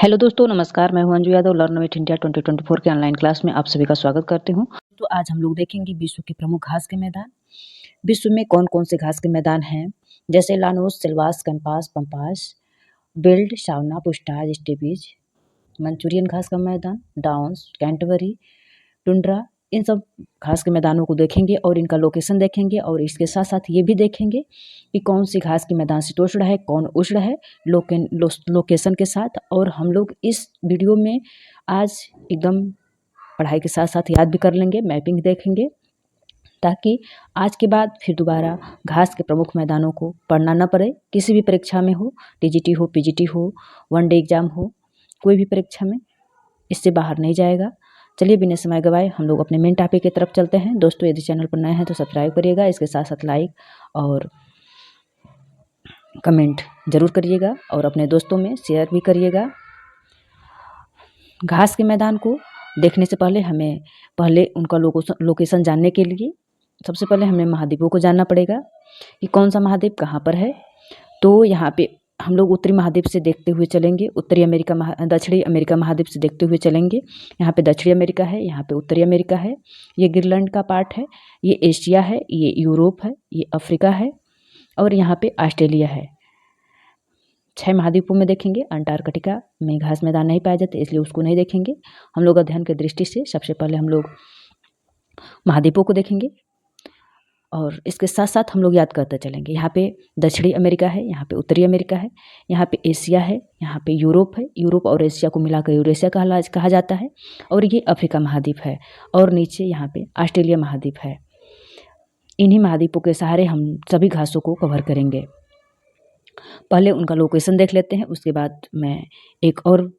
Hello दोस्तों, नमस्कार। मैं हूं Anju Yadav. Learn with India 2024 के ऑनलाइन क्लास में आप सभी का स्वागत करती हूं। तो आज हम लोग देखेंगे विश्व के प्रमुख घास के मैदान। विश्व में कौन कौन से घास के मैदान हैं, जैसे Llanos, Silvassa, campos, pampas, build, सावना, पुस्टाज, स्टेपीज, मंचूरियन घास का मैदान, डाउन्स, कैंटबरी, टुंड्रा। इन सब घास के मैदानों को देखेंगे और इनका लोकेशन देखेंगे और इसके साथ साथ ये भी देखेंगे कि कौन सी घास के मैदान शीतोष्ण है, कौन उष्ण है, लोकेशन के साथ। और हम लोग इस वीडियो में आज एकदम पढ़ाई के साथ साथ याद भी कर लेंगे, मैपिंग देखेंगे, ताकि आज के बाद फिर दोबारा घास के प्रमुख मैदानों को पढ़ना न पड़े। किसी भी परीक्षा में हो, टीजीटी हो, पीजीटी हो, वनडे एग्जाम हो, कोई भी परीक्षा में इससे बाहर नहीं जाएगा। चलिए बिना समय गवाए हम लोग अपने मेन टॉपिक की तरफ चलते हैं। दोस्तों, यदि चैनल पर नए हैं तो सब्सक्राइब करिएगा, इसके साथ साथ लाइक और कमेंट जरूर करिएगा और अपने दोस्तों में शेयर भी करिएगा। घास के मैदान को देखने से पहले हमें उनका लोकेशन जानने के लिए सबसे पहले हमें महाद्वीपों को जानना पड़ेगा कि कौन सा महाद्वीप कहाँ पर है। तो यहाँ पे हम लोग उत्तरी महाद्वीप से देखते हुए चलेंगे, दक्षिणी अमेरिका महाद्वीप से देखते हुए चलेंगे। यहाँ पे दक्षिणी अमेरिका है, यहाँ पे उत्तरी अमेरिका है, ये ग्रीनलैंड का पार्ट है, ये एशिया है, ये यूरोप है, ये अफ्रीका है और यहाँ पे ऑस्ट्रेलिया है। 6 महाद्वीपों में देखेंगे। अंटार्कटिका में घास मैदान नहीं पाए जाते, इसलिए उसको नहीं देखेंगे। हम लोग अध्ययन की दृष्टि से सबसे पहले हम लोग महाद्वीपों को देखेंगे और इसके साथ साथ हम लोग याद करते चलेंगे। यहाँ पे दक्षिणी अमेरिका है, यहाँ पे उत्तरी अमेरिका है, यहाँ पे एशिया है, यहाँ पे यूरोप है, यूरोप और एशिया को मिलाकर यूरेशिया कहा जाता है, और ये अफ्रीका महाद्वीप है, और नीचे यहाँ पे ऑस्ट्रेलिया महाद्वीप है। इन्हीं महाद्वीपों के सहारे हम सभी घासों को कवर करेंगे। पहले उनका लोकेशन देख लेते हैं, उसके बाद मैं एक और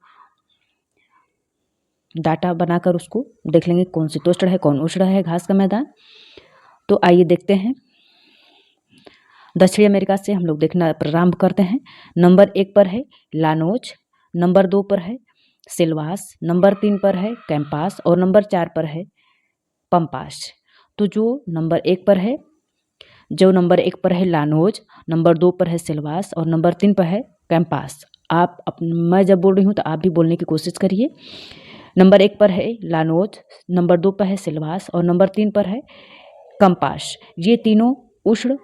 डाटा बनाकर उसको देख लेंगे कौन शीतोष्ण है, कौन उष्ण है घास का मैदान। तो आइए देखते हैं। दक्षिणी अमेरिका से हम लोग देखना प्रारंभ करते हैं। नंबर 1 पर है लानोज, नंबर 2 पर है सिल्वास, नंबर 3 पर है कैंपास और नंबर 4 पर है पंपास। तो जो नंबर 1 पर है लानोज, नंबर 2 पर है सिल्वास और नंबर 3 पर है कैंपास। मैं जब बोल रही हूँ तो आप भी बोलने की कोशिश करिए। नंबर 1 पर है लानोज, नंबर 2 पर है सिल्वास और नंबर 3 पर है कंपास। ये तीनों उष्ण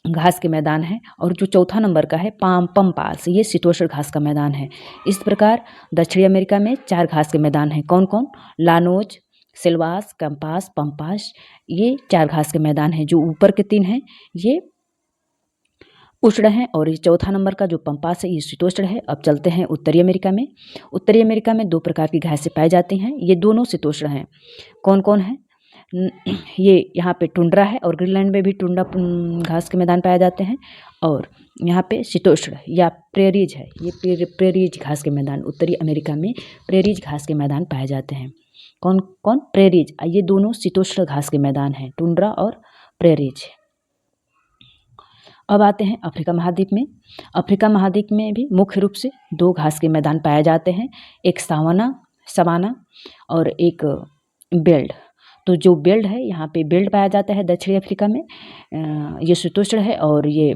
घास के मैदान हैं। और जो चौथा नंबर का है पंपास, ये शीतोष्ण घास का मैदान है। इस प्रकार दक्षिणी अमेरिका में 4 घास के मैदान हैं। कौन कौन? लानोज, सिल्वास, कैंपास, पंपास, ये 4 घास के मैदान हैं। जो ऊपर के 3 हैं ये उष्ण हैं और ये चौथा नंबर का जो पंपास है ये शीतोष्ण है। अब चलते हैं उत्तरी अमेरिका में। उत्तरी अमेरिका में 2 प्रकार की घासें पाई जाती हैं, ये दोनों शीतोष्ण हैं। कौन कौन है? ये यहाँ पे टुंड्रा है और ग्रीनलैंड में भी टुंड्रा घास के मैदान पाए जाते हैं। और यहाँ पे शीतोष्ण या प्रेरीज है, ये प्रेरीज घास के मैदान। उत्तरी अमेरिका में प्रेरीज घास के मैदान पाए जाते हैं। कौन कौन? प्रेरीज। ये दोनों शीतोष्ण घास के मैदान हैं, टुंड्रा और प्रेरीज। अब आते हैं अफ्रीका महाद्वीप में। अफ्रीका महाद्वीप में भी मुख्य रूप से 2 घास के मैदान पाए जाते हैं, एक सवाना और एक बेल्ट। तो जो बेल्ट है, यहाँ पे बेल्ट पाया जाता है दक्षिणी अफ्रीका में, ये शीतोष्ण है। और ये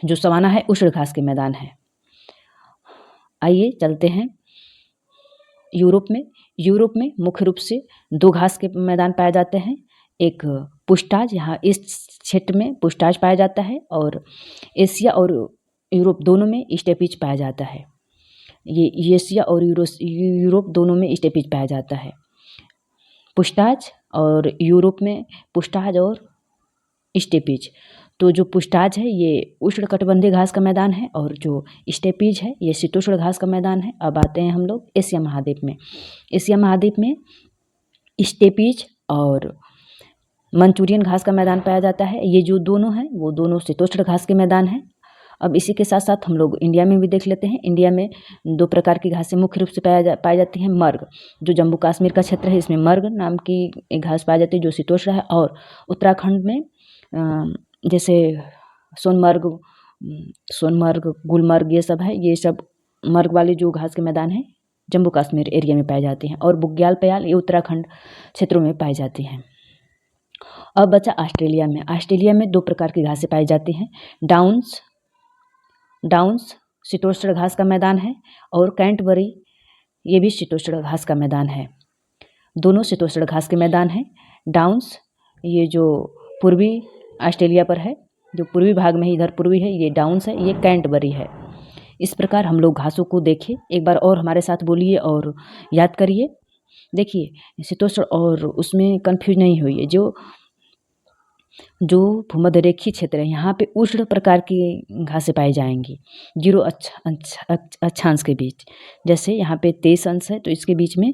जो सवाना है उष्ण घास के मैदान है। आइए चलते हैं यूरोप में। यूरोप में मुख्य रूप से 2 घास के मैदान पाए जाते हैं, एक पुस्टाज, यहाँ इस क्षेत्र में पुस्टाज पाया जाता है, और एशिया और यूरोप दोनों में स्टेपीज पाया जाता है। ये एशिया और यूरोप दोनों में स्टेपीज पाया जाता है। पुस्टाज और यूरोप में पुस्टाज और स्टेपीज। तो जो पुस्टाज है ये उष्णकटिबंधीय घास का मैदान है और जो स्टेपीज है ये शीतोष्ण घास का मैदान है। अब आते हैं हम लोग एशिया महाद्वीप में। एशिया महाद्वीप में स्टेपीज और मंचूरियन घास का मैदान पाया जाता है। ये जो दोनों हैं वो दोनों शीतोष्ण घास के मैदान हैं। अब इसी के साथ साथ हम लोग इंडिया में भी देख लेते हैं। इंडिया में 2 प्रकार की घासें मुख्य रूप से पाई जाती हैं। मर्ग, जो जम्मू कश्मीर का क्षेत्र है, इसमें मर्ग नाम की एक घास पाई जाती है जो शीतोष्ण है। और उत्तराखंड में जैसे सोनमर्ग, गुलमर्ग, ये सब है। ये सब मर्ग वाली जो घास के मैदान हैं जम्मू कश्मीर एरिया में पाई जाती हैं। और बुग्याल पयाल ये उत्तराखंड क्षेत्रों में पाई जाती हैं। अब बचा ऑस्ट्रेलिया में। ऑस्ट्रेलिया में 2 प्रकार की घासें पाई जाती हैं, डाउन्स शीतोष्ण घास का मैदान है, और कैंटबरी ये भी शीतोष्ण घास का मैदान है। दोनों शीतोष्ण घास के मैदान हैं। डाउन्स ये जो पूर्वी ऑस्ट्रेलिया पर है, जो पूर्वी भाग में ही इधर पूर्वी है, ये डाउन्स है, ये कैंटबरी है। इस प्रकार हम लोग घासों को देखें। एक बार और हमारे साथ बोलिए और याद करिए। देखिए शीतोष्ण और उसमें कंफ्यूज नहीं हुई है। जो भूमध्य रेखीय क्षेत्र है यहाँ पे उष्ण प्रकार की घासें पाई जाएंगी 0 अक्षांश के बीच। जैसे यहाँ पे 23 अंश है तो इसके बीच में,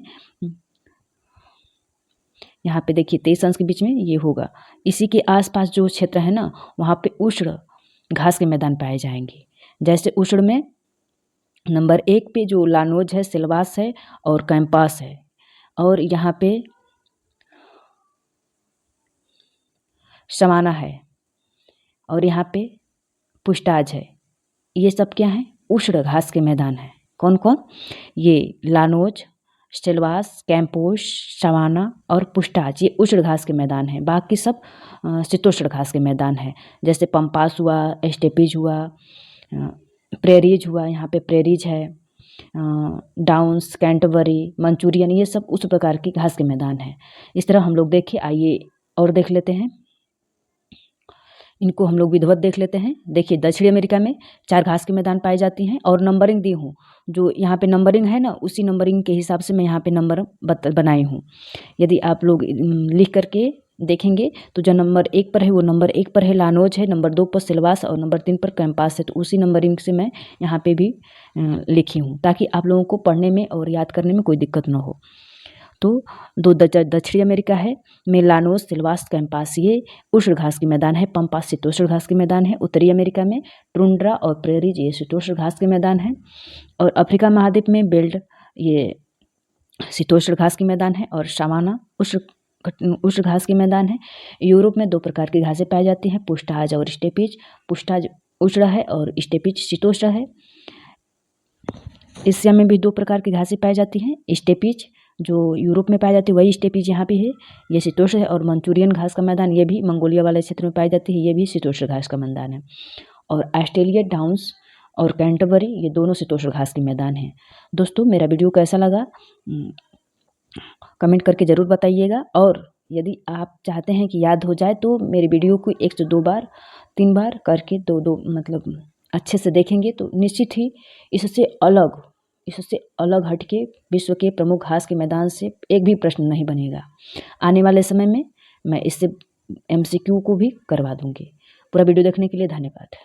यहाँ पे देखिए 23 अंश के बीच में ये होगा। इसी के आसपास जो क्षेत्र है ना वहाँ पे उष्ण घास के मैदान पाए जाएंगे। जैसे उष्ण में नंबर 1 पे जो लानोज है, सिलवास है और कैंपास है, और यहाँ पे सवाना है, और यहाँ पे पुष्टाज है। ये सब क्या है? उष्ण घास के मैदान है। कौन कौन? ये लानोज, सिलवास, कैंपोश, सवाना और पुष्टाज, ये उष्ण घास के मैदान हैं। बाकी सब शीतोष्ण घास के मैदान है। जैसे पंपास हुआ, एस्टेपीज हुआ, प्रेरीज हुआ, यहाँ पे प्रेरीज है, डाउन्स, कैंटबरी, मंचूरियन, ये सब उस प्रकार की घास के मैदान हैं। इस तरह हम लोग देखें। आइए और देख लेते हैं, इनको हम लोग विधिवत देख लेते हैं। देखिए दक्षिणी अमेरिका में 4 घास के मैदान पाए जाती हैं, और नंबरिंग दी हूँ। जो यहाँ पे नंबरिंग है ना, उसी नंबरिंग के हिसाब से मैं यहाँ पे नंबर बनाई हूँ। यदि आप लोग लिख करके देखेंगे तो जो नंबर 1 पर है वो नंबर 1 पर है लानोज है, नंबर 2 पर सिलवास और नंबर 3 पर कैंपास है। तो उसी नंबरिंग से मैं यहाँ पे भी लिखी हूँ, ताकि आप लोगों को पढ़ने में और याद करने में कोई दिक्कत ना हो। तो दक्षिणी अमेरिका है में लानोज, सिलवास, कैंपास ये उष्ण घास के मैदान है। पंपास शीतोष्ण घास के मैदान है। उत्तरी अमेरिका में टुंड्रा और प्रेरीज ये शीतोष्ण घास के मैदान है। और अफ्रीका महाद्वीप में बेल्ट ये शीतोष्ण घास के मैदान है, और सवाना उष्ण घास के मैदान है। यूरोप में 2 प्रकार की घासें पाई जाती हैं, पुष्टाज और स्टेपीज। पुष्टाज उष्ण है और स्टेपीज शीतोष्ण है। एशिया में भी 2 प्रकार की घासें पाई जाती हैं। स्टेपीज जो यूरोप में पाई जाती है वही स्टेपीज यहाँ पे है, ये शीतोष्ण है। और मंचूरियन घास का मैदान ये भी मंगोलिया वाले क्षेत्र में पाई जाती है, ये भी शीतोष्ण घास का मैदान है। और ऑस्ट्रेलिया डाउन्स और कैंटरबरी ये दोनों शीतोष्ण घास के मैदान हैं। दोस्तों मेरा वीडियो कैसा लगा कमेंट करके ज़रूर बताइएगा। और यदि आप चाहते हैं कि याद हो जाए तो मेरी वीडियो को 1 से 2 बार 3 बार करके दो मतलब अच्छे से देखेंगे तो निश्चित ही इससे अलग हटके विश्व के प्रमुख घास के मैदान से एक भी प्रश्न नहीं बनेगा। आने वाले समय में मैं इससे MCQ को भी करवा दूंगी। पूरा वीडियो देखने के लिए धन्यवाद।